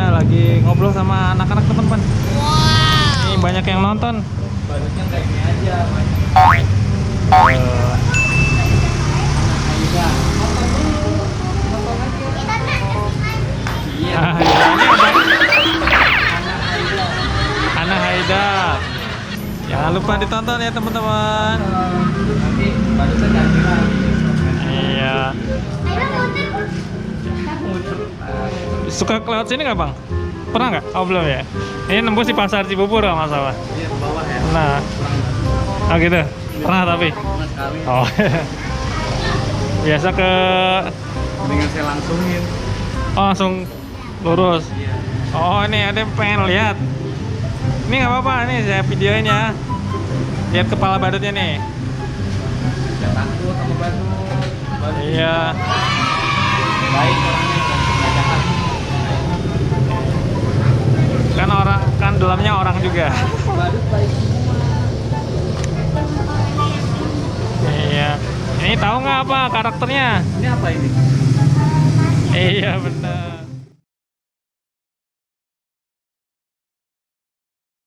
Iya, lagi ngobrol sama anak-anak teman-teman. Wow. Ini banyak yang nonton. Baliknya kayak ini aja. Iya. Ah, ya, ini ada Anak Haida. Jangan lupa ditonton ya teman-teman. Nanti baliknya ganti lagi. Iya. Suka ke laut sini nggak bang? Pernah nggak? Oh belum ya. Ini nembus di pasar Cibubur nggak masalah. Iya ke bawah ya. Nah, oh gitu. Pernah tapi. Pernah sekali. Oh. Biasa ke. Mendingan saya langsungin. Oh langsung lurus. Iya. Oh ini ada yang pengen lihat. Ini nggak apa-apa nih saya videoin ya. Lihat kepala badutnya nih. Gak takut sama badut. Iya. Baik orangnya, nggak jahat. Kan orang kan dalamnya orang juga. Badut baik. Iya. Ini tahu nggak apa karakternya? Ini apa ini? Iya benar.